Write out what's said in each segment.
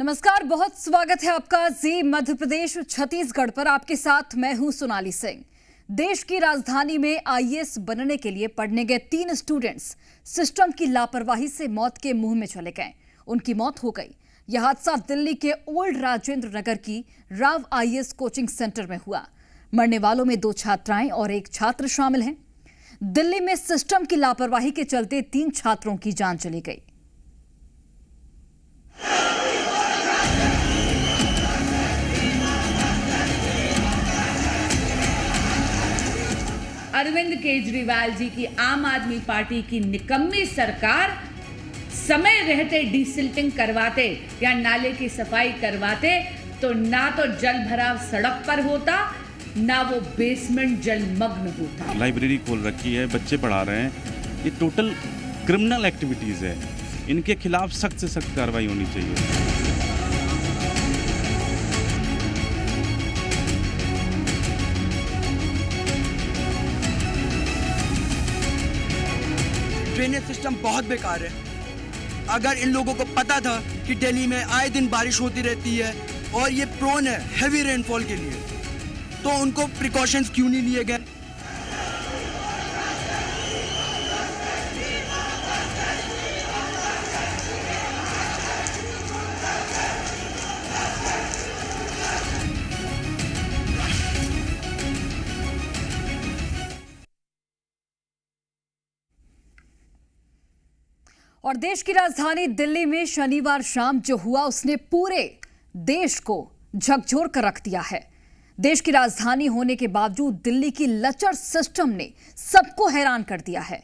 नमस्कार, बहुत स्वागत है आपका जी मध्य प्रदेश छत्तीसगढ़ पर। आपके साथ मैं हूं सोनाली सिंह। देश की राजधानी में आईएएस बनने के लिए पढ़ने गए 3 स्टूडेंट्स सिस्टम की लापरवाही से मौत के मुंह में चले गए। उनकी मौत हो गई। यह हादसा दिल्ली के ओल्ड राजेंद्र नगर की राव आईएएस कोचिंग सेंटर में हुआ। मरने वालों में 2 छात्राएं और 1 छात्र शामिल हैं। दिल्ली में सिस्टम की लापरवाही के चलते 3 छात्रों की जान चली गई। अरविंद केजरीवाल जी की आम आदमी पार्टी की निकम्मी सरकार समय रहते डिसिल्टिंग करवाते या नाले की सफाई करवाते तो ना तो जल भराव सड़क पर होता, ना वो बेसमेंट जलमग्न होता। लाइब्रेरी खोल रखी है, बच्चे पढ़ा रहे हैं, ये टोटल क्रिमिनल एक्टिविटीज है। इनके खिलाफ सख्त से सख्त कार्रवाई होनी चाहिए। ड्रेनेज सिस्टम बहुत बेकार है। अगर इन लोगों को पता था कि दिल्ली में आए दिन बारिश होती रहती है और ये प्रोन है हैवी रेनफॉल के लिए, तो उनको प्रिकॉशंस क्यों नहीं लिए गए? और देश की राजधानी दिल्ली में शनिवार शाम जो हुआ उसने पूरे देश को झकझोर कर रख दिया है। देश की राजधानी होने के बावजूद दिल्ली की लचर सिस्टम ने सबको हैरान कर दिया है।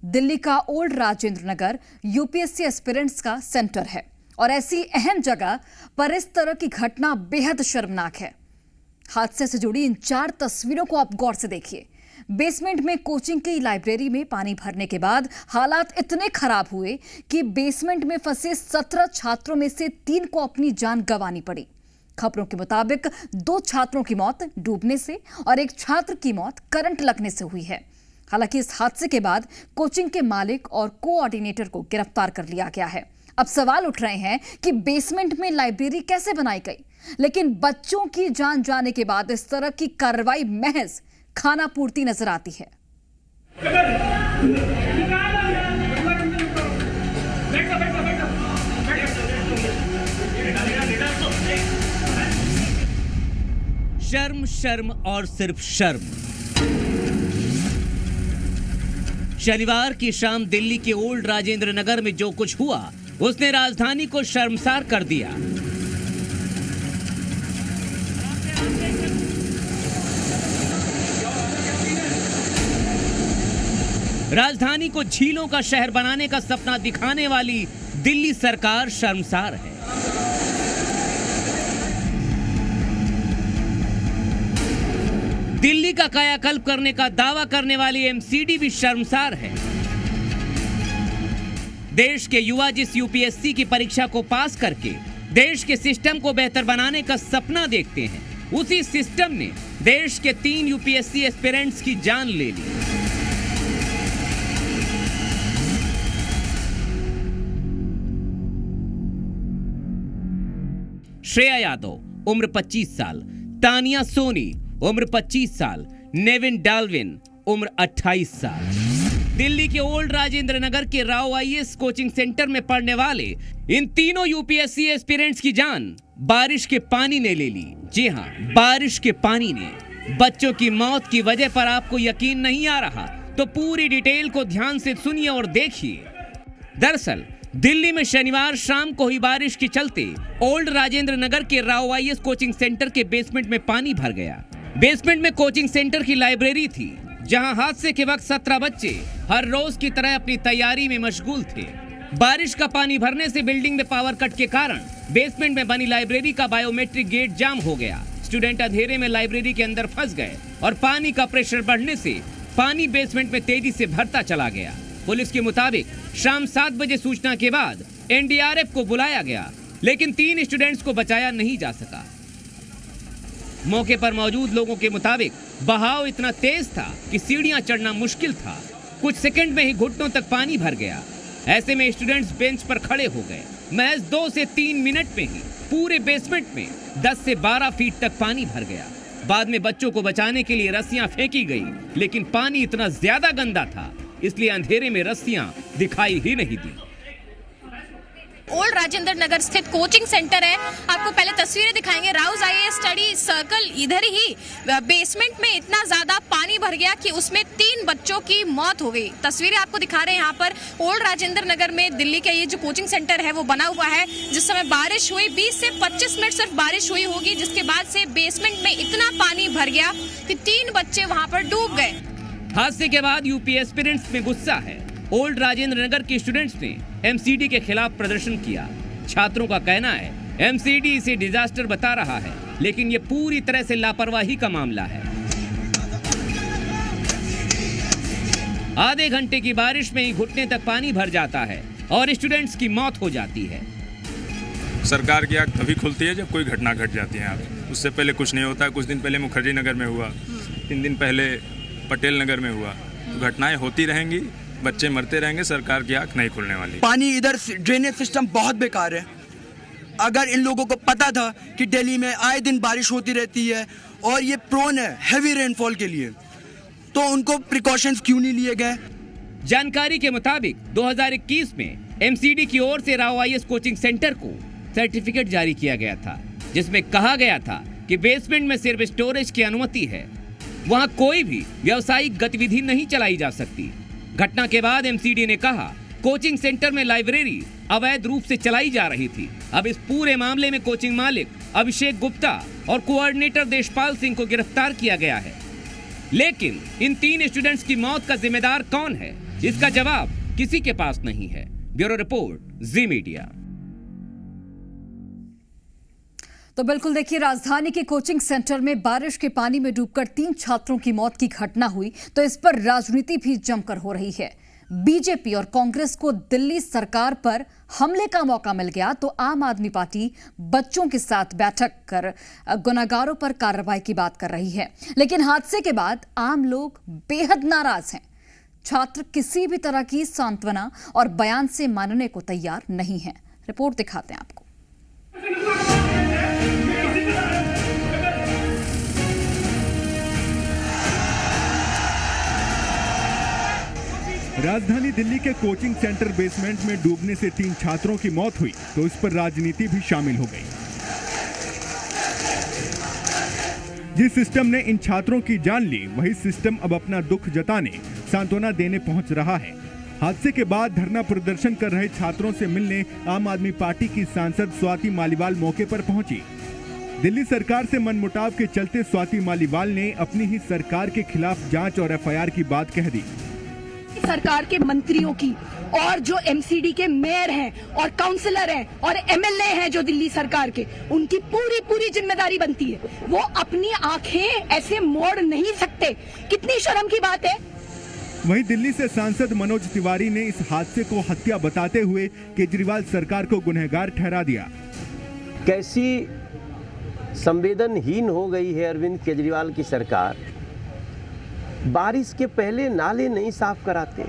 दिल्ली का old Rajendra Nagar UPSC aspirants का सेंटर है और ऐसी अहम जगह पर इस तरह की घटना बेहद शर्मनाक है। हादसे से जुड़ी इन 4 तस्वीरों को आप गौर से देखिए। बेसमेंट में कोचिंग की लाइब्रेरी में पानी भरने के बाद हालात इतने खराब हुए कि बेसमेंट में फंसे 17 छात्रों में से 3 को अपनी जान गंवानी पड़ी। खबरों के मुताबिक 2 छात्रों की मौत डूबने से और 1 छात्र की मौत करंट लगने से हुई है। हालांकि इस हादसे के बाद कोचिंग के मालिक और कोऑर्डिनेटर को गिरफ्तार कर लिया गया है। अब सवाल उठ रहे हैं कि बेसमेंट में लाइब्रेरी कैसे बनाई गई, लेकिन बच्चों की जान जाने के बाद इस तरह की कार्रवाई महज खाना पूर्ति नजर आती है। शर्म, शर्म और सिर्फ शर्म। शनिवार की शाम दिल्ली के ओल्ड राजेंद्र नगर में जो कुछ हुआ उसने राजधानी को शर्मसार कर दिया। राजधानी को झीलों का शहर बनाने का सपना दिखाने वाली दिल्ली सरकार शर्मसार है। दिल्ली का कायाकल्प करने का दावा करने वाली एमसीडी भी शर्मसार है। देश के युवा जिस यूपीएससी की परीक्षा को पास करके देश के सिस्टम को बेहतर बनाने का सपना देखते हैं, उसी सिस्टम ने देश के 3 यूपीएससी एस्पिरेंट्स की जान ले ली। श्रेया यादव उम्र 25 साल, तानिया सोनी उम्र 25 साल, नेविन डाल्विन उम्र 28 साल। दिल्ली के ओल्ड राजेंद्र नगर के राव आईएएस कोचिंग सेंटर में पढ़ने वाले इन तीनों यूपीएससी एस्पिरेंट्स की जान बारिश के पानी ने ले ली। जी हां, बारिश के पानी ने। बच्चों की मौत की वजह पर आपको यकीन नहीं आ रहा तो पूरी डिटेल को ध्यान से सुनिए और देखिए। दरअसल दिल्ली में शनिवार शाम को हुई बारिश के चलते ओल्ड राजेंद्र नगर के राव आईएएस कोचिंग सेंटर के बेसमेंट में पानी भर गया। बेसमेंट में कोचिंग सेंटर की लाइब्रेरी थी, जहां हादसे के वक्त 17 बच्चे हर रोज की तरह अपनी तैयारी में मशगूल थे। बारिश का पानी भरने से बिल्डिंग में पावर कट के कारण बेसमेंट में बनी लाइब्रेरी का बायोमेट्रिक गेट जाम हो गया। स्टूडेंट अंधेरे में लाइब्रेरी के अंदर फंस गए और पानी का प्रेशर बढ़ने से पानी बेसमेंट में तेजी से भरता चला गया। पुलिस के मुताबिक शाम 7 बजे सूचना के बाद एनडीआरएफ को बुलाया गया, लेकिन 3 स्टूडेंट्स को बचाया नहीं जा सका। मौके पर मौजूद लोगों के मुताबिक बहाव इतना तेज था कि सीढ़ियां चढ़ना मुश्किल था। कुछ सेकंड में ही घुटनों तक पानी भर गया। ऐसे में स्टूडेंट्स बेंच पर खड़े हो गए। महज 2 से 3 मिनट में ही पूरे बेसमेंट में 10 से 12 फीट तक पानी भर गया। बाद में बच्चों को बचाने के लिए रस्सियां फेंकी गई, लेकिन पानी इतना ज्यादा गंदा था इसलिए अंधेरे में रस्सियां दिखाई ही नहीं दी। ओल्ड राजेंद्र नगर स्थित कोचिंग सेंटर है। आपको पहले तस्वीरें दिखाएंगे। राउज आईएएस स्टडी सर्कल इधर ही बेसमेंट में इतना ज्यादा पानी भर गया कि उसमें 3 बच्चों की मौत हो गई। तस्वीरें आपको दिखा रहे हैं यहाँ पर ओल्ड राजेंद्र नगर में दिल्ली का ये जो कोचिंग सेंटर है वो बना हुआ है। जिस समय बारिश हुई 20 से 25 मिनट सिर्फ बारिश हुई होगी, जिसके बाद से बेसमेंट में इतना पानी भर गया कि 3 बच्चे वहाँ पर डूब गए। हादसे के बाद यूपी एस्पिरेंट्स में गुस्सा है। ओल्ड राजेंद्र नगर के स्टूडेंट्स ने एमसीडी के खिलाफ प्रदर्शन किया। छात्रों का कहना है एमसीडी इसे डिजास्टर बता रहा है, लेकिन ये पूरी तरह से लापरवाही का मामला है। आधे घंटे की बारिश में ही घुटने तक पानी भर जाता है और स्टूडेंट्स की मौत हो जाती है। सरकार की आंख तभी खुलती है जब कोई घटना घट जाती है। उससे पहले कुछ नहीं होता। कुछ दिन पहले मुखर्जी नगर में हुआ, 3 दिन पहले पटेल नगर में हुआ। घटनाएं होती रहेंगी, बच्चे मरते रहेंगे, सरकार की आंख नहीं खुलने वाली। पानी इधर ड्रेनेज सिस्टम बहुत बेकार है। अगर इन लोगों को पता था कि दिल्ली में आए दिन बारिश होती रहती है और ये प्रोन है हैवी रेनफॉल के लिए, तो उनको प्रिकॉशंस क्यों नहीं लिए गए? जानकारी के मुताबिक 2021 में एमसीडी की ओर से राव आईएएस कोचिंग सेंटर को सर्टिफिकेट जारी किया गया था, जिसमें कहा गया था कि बेसमेंट में सिर्फ स्टोरेज की अनुमति है, वहां कोई भी व्यावसायिक गतिविधि नहीं चलाई जा सकती। घटना के बाद एमसीडी ने कहा कोचिंग सेंटर में लाइब्रेरी अवैध रूप से चलाई जा रही थी। अब इस पूरे मामले में कोचिंग मालिक अभिषेक गुप्ता और कोऑर्डिनेटर देशपाल सिंह को गिरफ्तार किया गया है। लेकिन इन 3 स्टूडेंट्स की मौत का जिम्मेदार कौन है, इसका जवाब किसी के पास नहीं है। ब्यूरो रिपोर्ट, जी मीडिया। तो बिल्कुल देखिए, राजधानी के कोचिंग सेंटर में बारिश के पानी में डूबकर 3 छात्रों की मौत की घटना हुई, तो इस पर राजनीति भी जमकर हो रही है। बीजेपी और कांग्रेस को दिल्ली सरकार पर हमले का मौका मिल गया तो आम आदमी पार्टी बच्चों के साथ बैठक कर गुनाहगारों पर कार्रवाई की बात कर रही है। लेकिन हादसे के बाद आम लोग बेहद नाराज हैं। छात्र किसी भी तरह की सांत्वना और बयान से मानने को तैयार नहीं है। रिपोर्ट दिखाते हैं आपको। राजधानी दिल्ली के कोचिंग सेंटर बेसमेंट में डूबने से 3 छात्रों की मौत हुई तो इस पर राजनीति भी शामिल हो गई। जिस सिस्टम ने इन छात्रों की जान ली, वही सिस्टम अब अपना दुख जताने, सांत्वना देने पहुंच रहा है। हादसे के बाद धरना प्रदर्शन कर रहे छात्रों से मिलने आम आदमी पार्टी की सांसद स्वाति मालीवाल मौके पर पहुंची। दिल्ली सरकार से मनमुटाव के चलते स्वाति मालीवाल ने अपनी ही सरकार के खिलाफ जांच और एफआईआर की बात कह दी। सरकार के मंत्रियों की और जो एमसीडी के मेयर हैं और काउंसलर हैं और एमएलए हैं जो दिल्ली सरकार के, उनकी पूरी जिम्मेदारी बनती है। वो अपनी आंखें ऐसे मोड़ नहीं सकते। कितनी शर्म की बात है। वहीं दिल्ली से सांसद मनोज तिवारी ने इस हादसे को हत्या बताते हुए केजरीवाल सरकार को गुनहगार ठहरा दिया। कैसी संवेदनहीन हो गई है अरविंद केजरीवाल की सरकार। बारिश के पहले नाले नहीं साफ कराते।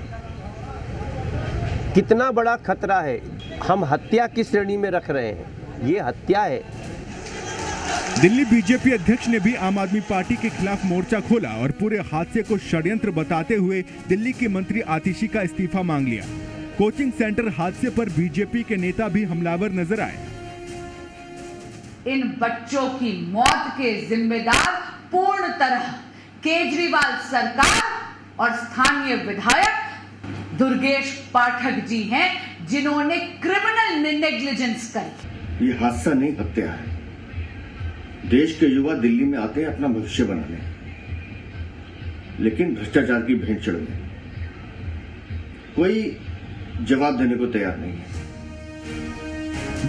कितना बड़ा खतरा है। हम हत्या की श्रेणी में रख रहे हैं, ये हत्या है। दिल्ली बीजेपी अध्यक्ष ने भी आम आदमी पार्टी के खिलाफ मोर्चा खोला और पूरे हादसे को षड्यंत्र बताते हुए दिल्ली की मंत्री आतिशी का इस्तीफा मांग लिया। कोचिंग सेंटर हादसे पर बीजेपी के नेता भी हमलावर नजर आए। इन बच्चों की मौत के जिम्मेदार पूर्ण तरह केजरीवाल सरकार और स्थानीय विधायक दुर्गेश पाठक जी हैं, जिन्होंने क्रिमिनल नेग्लिजेंस करी। ये हादसा नहीं, हत्या है। देश के युवा दिल्ली में आते हैं अपना भविष्य बनाने, लेकिन भ्रष्टाचार की भेंट चढ़ गए। कोई जवाब देने को तैयार नहीं है।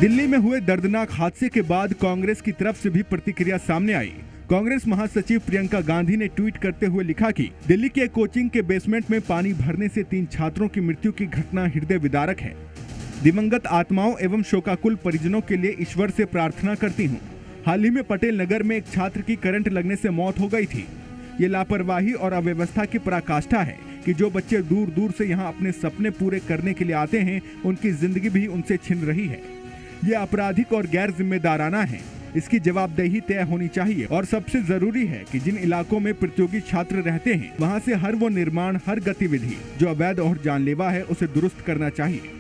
दिल्ली में हुए दर्दनाक हादसे के बाद कांग्रेस की तरफ से भी प्रतिक्रिया सामने आई। कांग्रेस महासचिव प्रियंका गांधी ने ट्वीट करते हुए लिखा कि दिल्ली के कोचिंग के बेसमेंट में पानी भरने से 3 छात्रों की मृत्यु की घटना हृदय विदारक है। दिवंगत आत्माओं एवं शोकाकुल परिजनों के लिए ईश्वर से प्रार्थना करती हूँ। हाल ही में पटेल नगर में एक छात्र की करंट लगने से मौत हो गई थी। ये लापरवाही और अव्यवस्था की पराकाष्ठा है कि जो बच्चे दूर दूर से यहाँ अपने सपने पूरे करने के लिए आते हैं, उनकी जिंदगी भी उनसे छिन रही है। ये आपराधिक और गैर जिम्मेदाराना है। इसकी जवाबदेही तय होनी चाहिए और सबसे जरूरी है कि जिन इलाकों में प्रतियोगी छात्र रहते हैं वहां से हर वो निर्माण, हर गतिविधि जो अवैध और जानलेवा है उसे दुरुस्त करना चाहिए।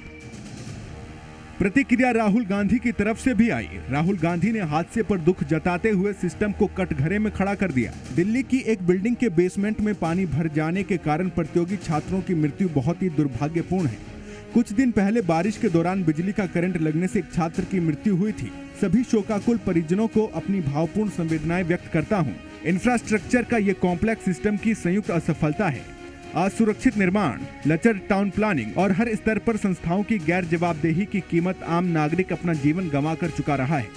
प्रतिक्रिया राहुल गांधी की तरफ से भी आई। राहुल गांधी ने हादसे पर दुख जताते हुए सिस्टम को कटघरे में खड़ा कर दिया। दिल्ली की एक बिल्डिंग के बेसमेंट में पानी भर जाने के कारण प्रतियोगी छात्रों की मृत्यु बहुत ही दुर्भाग्यपूर्ण है। कुछ दिन पहले बारिश के दौरान बिजली का करंट लगने से एक छात्र की मृत्यु हुई थी। सभी शोकाकुल परिजनों को अपनी भावपूर्ण संवेदनाएं व्यक्त करता हूं। इंफ्रास्ट्रक्चर का ये कॉम्प्लेक्स सिस्टम की संयुक्त असफलता है। असुरक्षित निर्माण, लचर टाउन प्लानिंग और हर स्तर पर संस्थाओं की गैर जवाबदेही की कीमत आम नागरिक अपना जीवन गंवा कर चुका रहा है।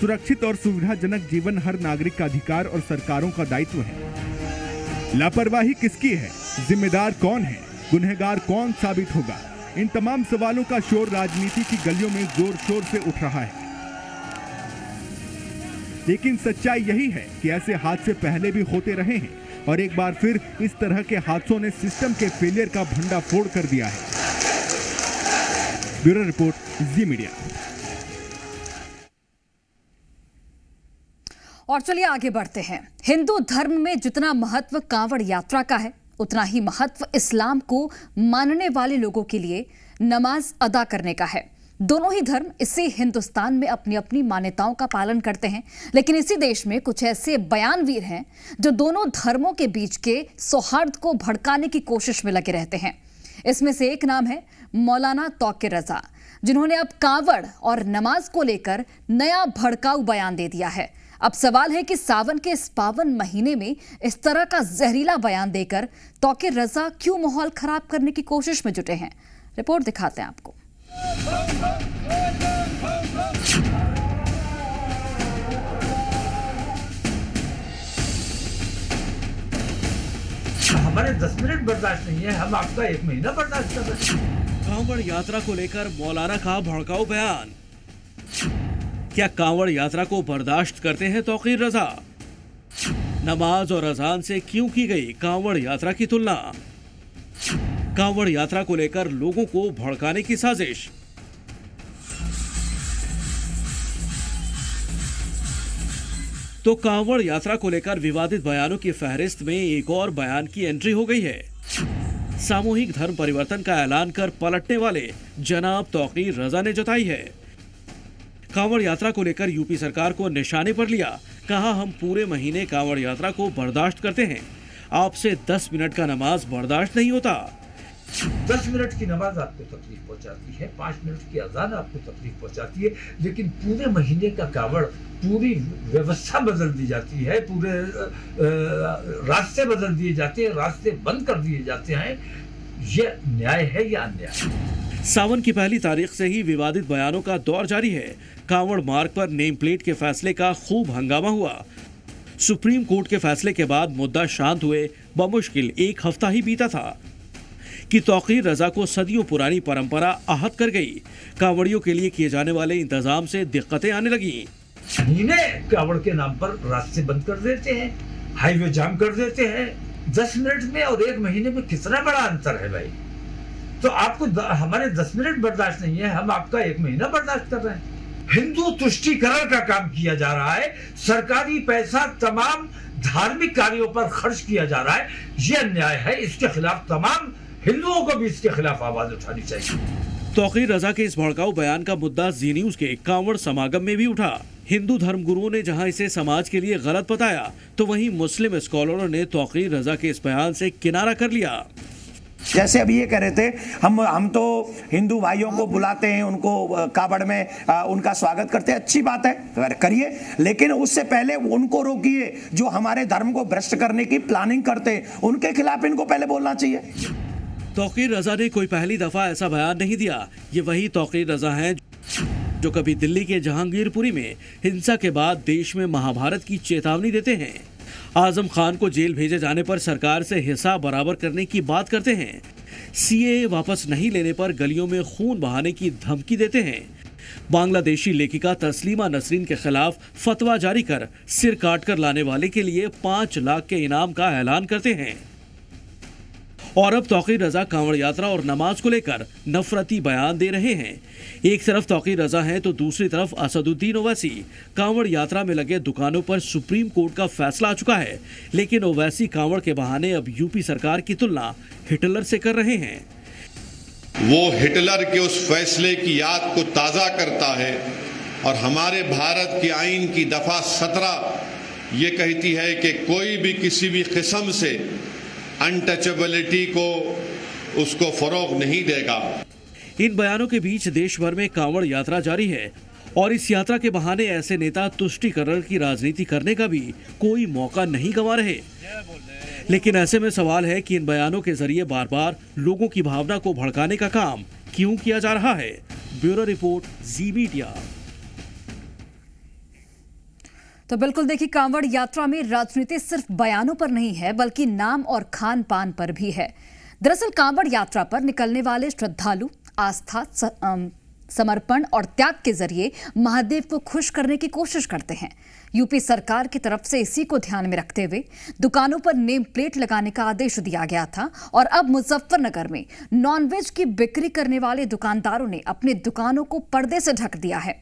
सुरक्षित और सुविधाजनक जीवन हर नागरिक का अधिकार और सरकारों का दायित्व है। लापरवाही किसकी है? जिम्मेदार कौन है? गुनहगार कौन साबित होगा? इन तमाम सवालों का शोर राजनीति की गलियों में जोर शोर से उठ रहा है। लेकिन सच्चाई यही है कि ऐसे हादसे पहले भी होते रहे हैं और एक बार फिर इस तरह के हादसों ने सिस्टम के फेलियर का भंडाफोड़ कर दिया है। ब्यूरो रिपोर्ट, जी मीडिया। और चलिए आगे बढ़ते हैं। हिंदू धर्म में जितना महत्व कांवड़ यात्रा का है, उतना ही महत्व इस्लाम को मानने वाले लोगों के लिए नमाज अदा करने का है। दोनों ही धर्म इसी हिंदुस्तान में अपनी अपनी मान्यताओं का पालन करते हैं, लेकिन इसी देश में कुछ ऐसे बयानवीर हैं जो दोनों धर्मों के बीच के सौहार्द को भड़काने की कोशिश में लगे रहते हैं। इसमें से एक नाम है मौलाना तौकीर रजा, जिन्होंने अब कांवड़ और नमाज को लेकर नया भड़काऊ बयान दे दिया है। अब सवाल है कि सावन के इस पावन महीने में इस तरह का जहरीला बयान देकर तौकीर रजा क्यों माहौल खराब करने की कोशिश में जुटे हैं। रिपोर्ट दिखाते हैं आपको। हमारे 10 मिनट बर्दाश्त नहीं है, हम आपका 1 महीना बर्दाश्त कर रहे हैं। कांवड़ यात्रा को लेकर मौलाना का भड़काऊ बयान। क्या कांवड़ यात्रा को बर्दाश्त करते हैं तौकीर रजा? नमाज और अजान से क्यों की गई कांवड़ यात्रा की तुलना? कांवड़ यात्रा को लेकर लोगों को भड़काने की साजिश। तो कांवड़ यात्रा को लेकर विवादित बयानों की फहरिस्त में एक और बयान की एंट्री हो गई है। सामूहिक धर्म परिवर्तन का ऐलान कर पलटने वाले जनाब तौकीर रजा ने जताई है। कांवड़ यात्रा को लेकर यूपी सरकार को निशाने पर लिया। कहा, हम पूरे महीने कांवड़ यात्रा को बर्दाश्त करते हैं, आपसे 10 मिनट का नमाज बर्दाश्त नहीं होता। 10 मिनट की नमाज आपको तकलीफ पहुंचाती है, 5 मिनट की अजान आपको तकलीफ पहुंचाती है, लेकिन पूरे महीने का कांवड़, पूरी व्यवस्था बदल दी जाती है, पूरे रास्ते बदल दिए जाते हैं, रास्ते बंद कर दिए जाते हैं। ये न्याय है या अन्याय? सावन की पहली तारीख से ही विवादित बयानों का दौर जारी है। कांवड़ मार्ग पर नेम प्लेट के फैसले का खूब हंगामा हुआ। सुप्रीम कोर्ट के फैसले के बाद मुद्दा शांत हुए बमुश्किल 1 हफ्ता ही बीता था कि तौकीर रजा को सदियों पुरानी परंपरा आहत कर गई। कांवड़ियों के लिए किए जाने वाले इंतजाम से दिक्कतें आने लगी। कांवड़ के नाम पर रास्ते बंद कर देते हैं, हाईवे जाम कर देते हैं। 10 मिनट में और 1 महीने में कितना बड़ा अंतर है भाई। तो आपको हमारे 10 मिनट बर्दाश्त नहीं है, हम आपका 1 महीना बर्दाश्त कर रहे हैं। हिंदू तुष्टीकरण का काम किया जा रहा है, सरकारी पैसा तमाम धार्मिक कार्यों पर खर्च किया जा रहा है। यह अन्याय है, इसके खिलाफ तमाम हिंदुओं को भी इसके खिलाफ आवाज उठानी चाहिए। तौकीर रजा के इस भड़काऊ बयान का मुद्दा जी न्यूज के कांवड़ समागम में भी उठा। हिंदू धर्मगुरुओं ने जहां इसे समाज के लिए गलत बताया, तो वहीं मुस्लिम स्कॉलरों ने तौकीर रजा के इस बयान से किनारा कर लिया। जैसे अभी ये कह रहे थे, हम तो हिंदू भाइयों को बुलाते हैं, उनको कावड़ में उनका स्वागत करते हैं, अच्छी बात है, करिए, लेकिन उससे पहले उनको रोकिए जो हमारे धर्म को भ्रष्ट करने की प्लानिंग करते हैं, उनके खिलाफ इनको पहले बोलना चाहिए। तौकीर रजा ने कोई पहली दफा ऐसा बयान नहीं दिया। ये वही तौकीर रजा हैं जो कभी दिल्ली के जहांगीरपुरी में हिंसा के बाद देश में महाभारत की चेतावनी देते हैं। आजम खान को जेल भेजे जाने पर सरकार से हिसाब बराबर करने की बात करते हैं। सीएए वापस नहीं लेने पर गलियों में खून बहाने की धमकी देते हैं। बांग्लादेशी लेखिका तस्लीमा नसरीन के खिलाफ फतवा जारी कर सिर काट कर लाने वाले के लिए 5 लाख के इनाम का ऐलान करते हैं। और अब तौकीर रजा कांवड़ यात्रा और नमाज को लेकर नफरती बयान दे रहे हैं। एक तरफ तौकीर रजा है तो दूसरी तरफ असदुद्दीन ओवैसी। कांवड़ यात्रा में लगे दुकानों पर सुप्रीम कोर्ट का फैसला आ चुका है, लेकिन ओवैसी कांवड़ के बहाने अब यूपी सरकार की तुलना हिटलर से कर रहे हैं। वो हिटलर के उस फैसले की याद को ताज़ा करता है और हमारे भारत के आईन की दफा 17 ये कहती है कि कोई भी किसी भी किस्म से अनटचेबिलिटी को उसको फरोग नहीं देगा। इन बयानों के बीच देश भर में कांवड़ यात्रा जारी है और इस यात्रा के बहाने ऐसे नेता तुष्टीकरण की राजनीति करने का भी कोई मौका नहीं गंवा रहे। लेकिन ऐसे में सवाल है कि इन बयानों के जरिए बार बार लोगों की भावना को भड़काने का काम क्यों किया जा रहा है। ब्यूरो रिपोर्ट, जी मीडिया। तो बिल्कुल देखिए, कांवड़ यात्रा में राजनीति सिर्फ बयानों पर नहीं है बल्कि नाम और खान पान पर भी है। दरअसल कांवड़ यात्रा पर निकलने वाले श्रद्धालु आस्था, समर्पण और त्याग के जरिए महादेव को खुश करने की कोशिश करते हैं। यूपी सरकार की तरफ से इसी को ध्यान में रखते हुए दुकानों पर नेम प्लेट लगाने का आदेश दिया गया था और अब मुजफ्फरनगर में नॉनवेज की बिक्री करने वाले दुकानदारों ने अपनी दुकानों को पर्दे से ढक दिया है।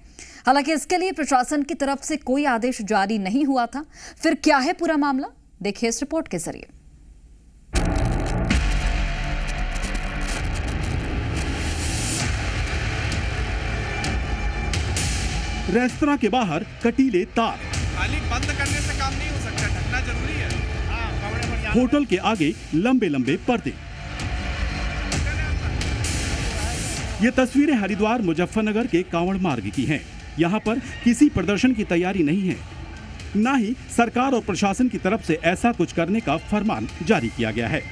हालांकि इसके लिए प्रशासन की तरफ से कोई आदेश जारी नहीं हुआ था। फिर क्या है पूरा मामला, देखिए इस रिपोर्ट के जरिए। रेस्तरां के बाहर कटीले तार, खाली बंद करने से काम नहीं हो सकता, ढकना जरूरी है। होटल के आगे लंबे लंबे पर्दे। ये तस्वीरें हरिद्वार मुजफ्फरनगर के कांवड़ मार्ग की हैं। यहाँ पर किसी प्रदर्शन की तैयारी नहीं है, ना ही सरकार और प्रशासन की तरफ से ऐसा कुछ करने का फरमान जारी किया गया है,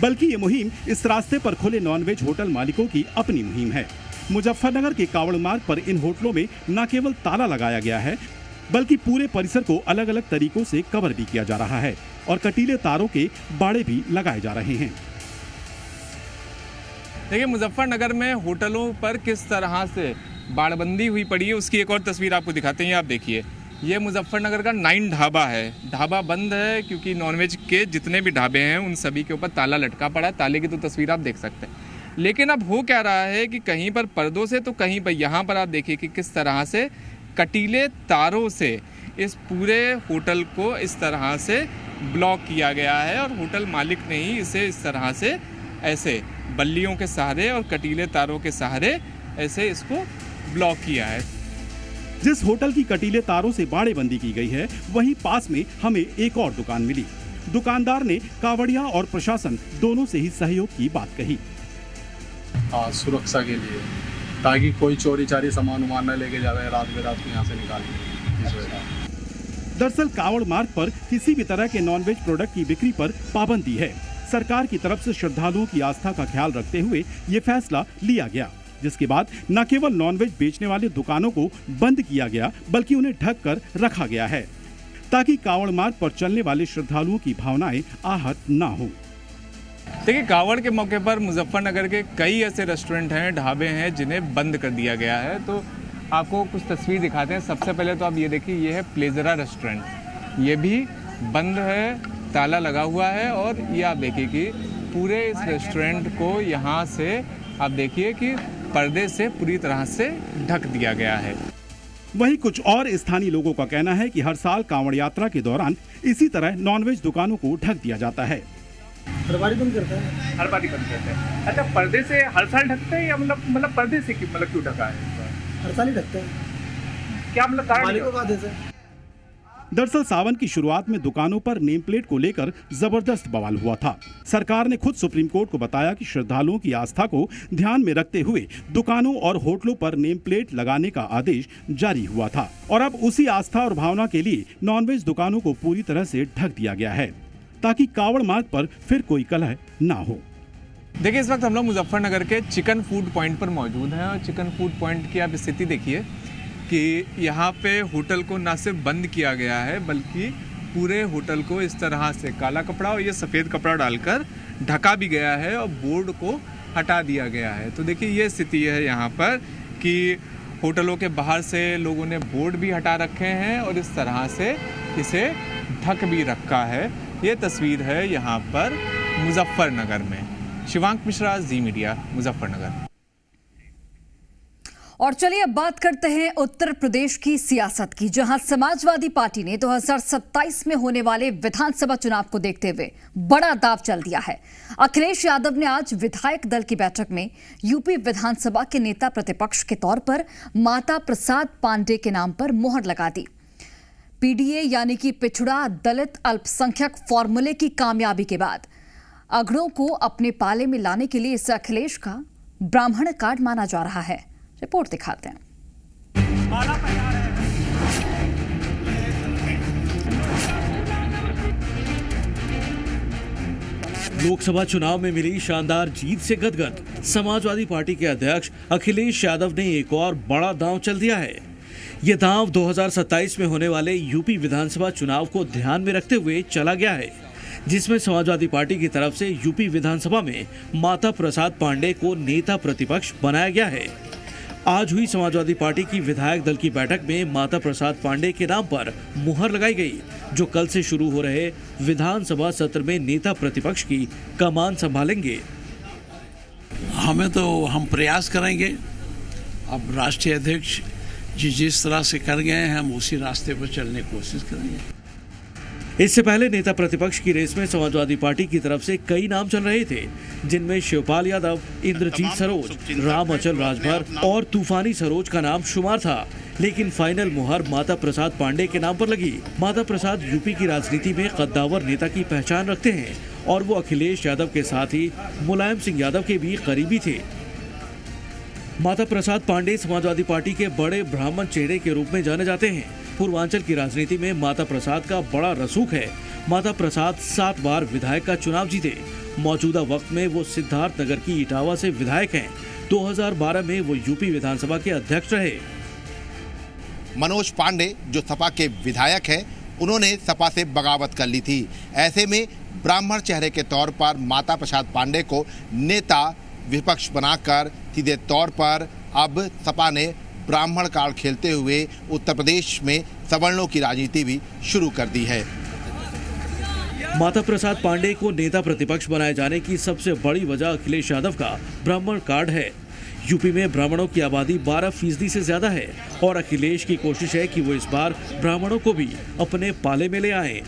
बल्कि ये मुहिम इस रास्ते पर खुले नॉनवेज होटल मालिकों की अपनी मुहिम है। मुजफ्फरनगर के कांवड़ मार्ग पर इन होटलों में न केवल ताला लगाया गया है बल्कि पूरे परिसर को अलग अलग तरीकों से कवर भी किया जा रहा है और कटीले तारों के बाड़े भी लगाए जा रहे हैं। देखिए, मुजफ्फरनगर में होटलों पर किस तरह से बाड़बंदी हुई पड़ी है उसकी एक और तस्वीर आपको दिखाते हैं। आप देखिए, ये मुजफ्फरनगर का 9 ढाबा है। ढाबा बंद है क्योंकि नॉनवेज के जितने भी ढाबे हैं उन सभी के ऊपर ताला लटका पड़ा है। ताले की तो तस्वीर आप देख सकते हैं। लेकिन अब हो क्या रहा है कि कहीं पर पर्दों से तो कहीं पर यहाँ पर आप देखिए कि किस तरह से कटीले तारों से इस पूरे होटल को इस तरह से ब्लॉक किया गया है और होटल मालिक ने ही इसे इस तरह से ऐसे बल्लियों के सहारे और कटीले तारों के सहारे ऐसे इसको ब्लॉक किया है। जिस होटल की कटीले तारों से बाड़ेबंदी की गई है वहीं पास में हमें एक और दुकान मिली। दुकानदार ने कांवड़िया और प्रशासन दोनों से ही सहयोग की बात कही। सुरक्षा के लिए, ताकि कोई चोरी चारी सामान न लेके जावे रात बेरात यहाँ से निकाले। दरअसल कांवड़ मार्ग पर किसी भी तरह के नॉनवेज प्रोडक्ट की बिक्री पर पाबंदी है। सरकार की तरफ से श्रद्धालुओं की आस्था का ख्याल रखते हुए ये फैसला लिया गया, जिसके बाद न केवल नॉनवेज बेचने वाले दुकानों को बंद किया गया बल्कि उन्हें ढक कर रखा गया है ताकि कांवड़ मार्ग पर चलने वाले श्रद्धालुओं की भावनाएं आहत न हो। देखिए, कांवड़ के मौके पर मुजफ्फरनगर के कई ऐसे रेस्टोरेंट हैं, ढाबे हैं जिन्हें बंद कर दिया गया है। तो आपको कुछ तस्वीर दिखाते हैं। सबसे पहले तो आप ये देखिए, ये है प्लेजरा रेस्टोरेंट, ये भी बंद है, ताला लगा हुआ है। और ये आप देखिए कि पूरे इस रेस्टोरेंट को यहाँ से आप देखिए कि पर्दे से पूरी तरह से ढक दिया गया है। वहीं कुछ और स्थानीय लोगों का कहना है कि हर साल कांवड़ यात्रा के दौरान इसी तरह नॉनवेज दुकानों को ढक दिया जाता है। हर बारी बंद करते हैं, हर बारी बंद करते हैं। अच्छा, पर्दे से हर साल ढकते हैं या मतलब पर्दे से क्यों ढका है? हर साल ही ढकते हैं। क्या मतलब मालिकों का आदेश है? दरअसल सावन की शुरुआत में दुकानों पर नेम प्लेट को लेकर जबरदस्त बवाल हुआ था। सरकार ने खुद सुप्रीम कोर्ट को बताया कि श्रद्धालुओं की आस्था को ध्यान में रखते हुए दुकानों और होटलों पर नेम प्लेट लगाने का आदेश जारी हुआ था और अब उसी आस्था और भावना के लिए नॉनवेज दुकानों को पूरी तरह से ढक दिया गया है ताकि कांवड़ मार्ग पर फिर कोई कलह न हो। देखिए, इस वक्त हम लोग मुजफ्फरनगर के चिकन फूड पॉइंट पर मौजूद हैं और चिकन फूड पॉइंट की आप स्थिति देखिए कि यहाँ पे होटल को ना सिर्फ बंद किया गया है बल्कि पूरे होटल को इस तरह से काला कपड़ा और ये सफ़ेद कपड़ा डालकर ढका भी गया है और बोर्ड को हटा दिया गया है। तो देखिए, ये स्थिति है यहाँ पर कि होटलों के बाहर से लोगों ने बोर्ड भी हटा रखे हैं और इस तरह से इसे ढक भी रखा है। ये तस्वीर है यहाँ पर मुजफ्फरनगर में। शिवांक मिश्रा, जी मीडिया, मुजफ्फरनगर। और चलिए अब बात करते हैं उत्तर प्रदेश की सियासत की, जहां समाजवादी पार्टी ने 2027 में होने वाले विधानसभा चुनाव को देखते हुए बड़ा दांव चल दिया है। अखिलेश यादव ने आज विधायक दल की बैठक में यूपी विधानसभा के नेता प्रतिपक्ष के तौर पर माता प्रसाद पांडे के नाम पर मुहर लगा दी। पीडीए यानी कि पिछड़ा दलित अल्पसंख्यक फॉर्मूले की कामयाबी के बाद अगड़ों को अपने पाले में लाने के लिए इसे अखिलेश का ब्राह्मण कार्ड माना जा रहा है। रिपोर्ट दिखाते हैं। लोकसभा चुनाव में मिली शानदार जीत से गदगद समाजवादी पार्टी के अध्यक्ष अखिलेश यादव ने एक और बड़ा दांव चल दिया है। ये दांव 2027 में होने वाले यूपी विधानसभा चुनाव को ध्यान में रखते हुए चला गया है, जिसमें समाजवादी पार्टी की तरफ से यूपी विधानसभा में माता प्रसाद पांडे को नेता प्रतिपक्ष बनाया गया है। आज हुई समाजवादी पार्टी की विधायक दल की बैठक में माता प्रसाद पांडे के नाम पर मुहर लगाई गई, जो कल से शुरू हो रहे विधानसभा सत्र में नेता प्रतिपक्ष की कमान संभालेंगे। हम प्रयास करेंगे। अब राष्ट्रीय अध्यक्ष जी जिस तरह से कर गए हैं, हम उसी रास्ते पर चलने की कोशिश करेंगे। इससे पहले नेता प्रतिपक्ष की रेस में समाजवादी पार्टी की तरफ से कई नाम चल रहे थे, जिनमें शिवपाल यादव, इंद्रजीत सरोज, राम अचल राजभर और तूफानी सरोज का नाम शुमार था, लेकिन फाइनल मुहर माता प्रसाद पांडे के नाम पर लगी। माता प्रसाद यूपी की राजनीति में कद्दावर नेता की पहचान रखते हैं और वो अखिलेश यादव के साथ ही मुलायम सिंह यादव के भी करीबी थे। माता प्रसाद पांडे समाजवादी पार्टी के बड़े ब्राह्मण चेहरे के रूप में जाने जाते हैं। पूर्वांचल की राजनीति में माता प्रसाद का बड़ा रसूख है। माता प्रसाद 7 बार विधायक का चुनाव जीते। मौजूदा वक्त में वो सिद्धार्थनगर की इटावा से विधायक हैं। 2012 में वो यूपी विधानसभा के अध्यक्ष रहे। मनोज पांडे जो सपा के विधायक हैं, उन्होंने सपा से बगावत कर ली थी। ऐसे में ब्राह्मण चेहरे के तौर पर माता प्रसाद पांडे को नेता विपक्ष बनाकर सीधे तौर पर अब सपा ने ब्राह्मण कार्ड खेलते हुए उत्तर प्रदेश में सवर्णों की राजनीति भी शुरू कर दी है। माता प्रसाद पांडे को नेता प्रतिपक्ष बनाए जाने की सबसे बड़ी वजह अखिलेश यादव का ब्राह्मण कार्ड है। यूपी में ब्राह्मणों की आबादी 12% से ज्यादा है और अखिलेश की कोशिश है कि वो इस बार ब्राह्मणों को भी अपने पाले में ले आए।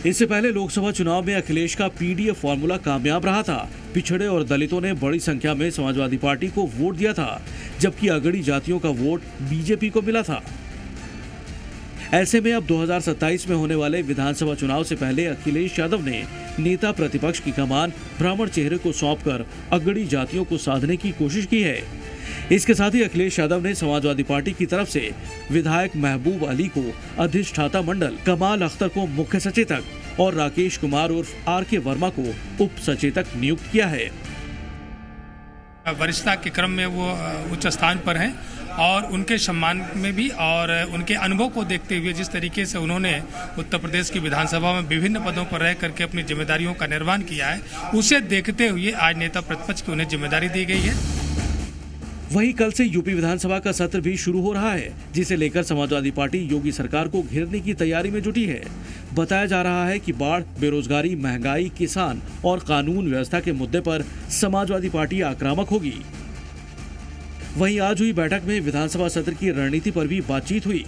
इससे पहले लोकसभा चुनाव में अखिलेश का पीडीए फॉर्मूला कामयाब रहा था। पिछड़े और दलितों ने बड़ी संख्या में समाजवादी पार्टी को वोट दिया था, जबकि अगड़ी जातियों का वोट बीजेपी को मिला था। ऐसे में अब 2027 में होने वाले विधानसभा चुनाव से पहले अखिलेश यादव ने नेता प्रतिपक्ष की कमान ब्राह्मण चेहरे को सौंपकर अगड़ी जातियों को साधने की कोशिश की है। इसके साथ ही अखिलेश यादव ने समाजवादी पार्टी की तरफ से विधायक महबूब अली को अधिष्ठाता मंडल, कमाल अख्तर को मुख्य सचेतक और राकेश कुमार उर्फ आर.के. वर्मा को उप सचेतक नियुक्त किया है। वरिष्ठता के क्रम में वो उच्च स्थान पर हैं और उनके सम्मान में भी और उनके अनुभव को देखते हुए जिस तरीके से उन्होंने उत्तर प्रदेश की विधानसभा में विभिन्न पदों पर रह करके अपनी जिम्मेदारियों का निर्वहन किया है, उसे देखते हुए आज नेता प्रतिपक्ष की उन्हें जिम्मेदारी दी गई है। वहीं कल से यूपी विधानसभा का सत्र भी शुरू हो रहा है, जिसे लेकर समाजवादी पार्टी योगी सरकार को घेरने की तैयारी में जुटी है। बताया जा रहा है कि बाढ़, बेरोजगारी, महंगाई, किसान और कानून व्यवस्था के मुद्दे पर समाजवादी पार्टी आक्रामक होगी। वहीं आज हुई बैठक में विधानसभा सत्र की रणनीति पर भी बातचीत हुई।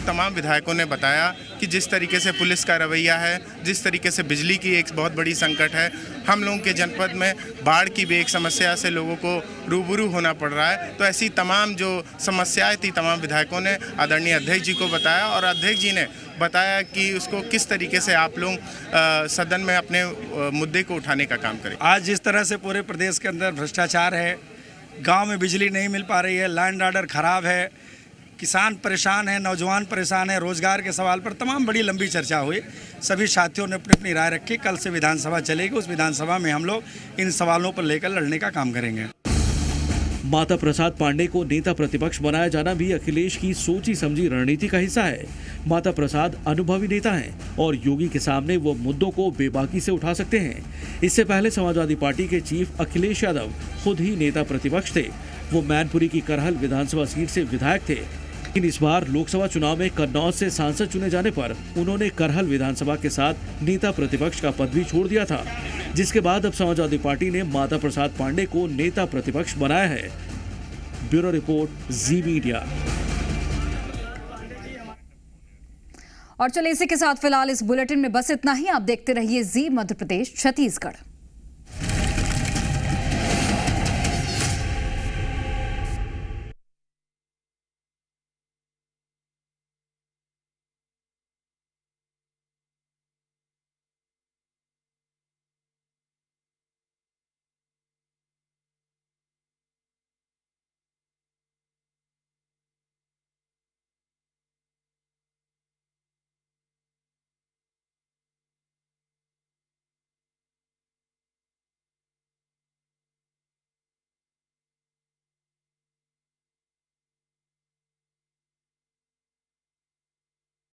तमाम विधायकों ने बताया कि जिस तरीके से पुलिस का रवैया है, जिस तरीके से बिजली की एक बहुत बड़ी संकट है, हम लोगों के जनपद में बाढ़ की भी एक समस्या से लोगों को रूबरू होना पड़ रहा है, तो ऐसी तमाम जो समस्याएं थी तमाम विधायकों ने आदरणीय अध्यक्ष जी को बताया और अध्यक्ष जी ने बताया कि उसको किस तरीके से आप लोग सदन में अपने मुद्दे को उठाने का काम करें। आज जिस तरह से पूरे प्रदेश के अंदर भ्रष्टाचार है, गाँव में बिजली नहीं मिल पा रही है, लैंड ऑर्डर खराब है, किसान परेशान है, नौजवान परेशान है, रोजगार के सवाल पर तमाम बड़ी लंबी चर्चा हुई। सभी साथियों ने अपनी अपनी राय रखी। कल से विधानसभा चलेगी, उस विधानसभा में हम लोग इन सवालों पर लेकर लड़ने का काम करेंगे। माता प्रसाद पांडे को नेता प्रतिपक्ष बनाया जाना भी अखिलेश की सोची समझी रणनीति का हिस्सा है। माता प्रसाद अनुभवी नेता हैं और योगी के सामने वो मुद्दों को बेबाकी से उठा सकते हैं। इससे पहले समाजवादी पार्टी के चीफ अखिलेश यादव खुद ही नेता प्रतिपक्ष थे। वो मैनपुरी की करहल विधानसभा सीट से विधायक थे। लेकिन इस बार लोकसभा चुनाव में कन्नौज से सांसद चुने जाने पर उन्होंने करहल विधानसभा के साथ नेता प्रतिपक्ष का पद भी छोड़ दिया था, जिसके बाद अब समाजवादी पार्टी ने माता प्रसाद पांडे को नेता प्रतिपक्ष बनाया है। ब्यूरो रिपोर्ट, जी मीडिया। और चलिए इसी के साथ फिलहाल इस बुलेटिन में बस इतना ही। आप देखते रहिए जी मध्य प्रदेश छत्तीसगढ़।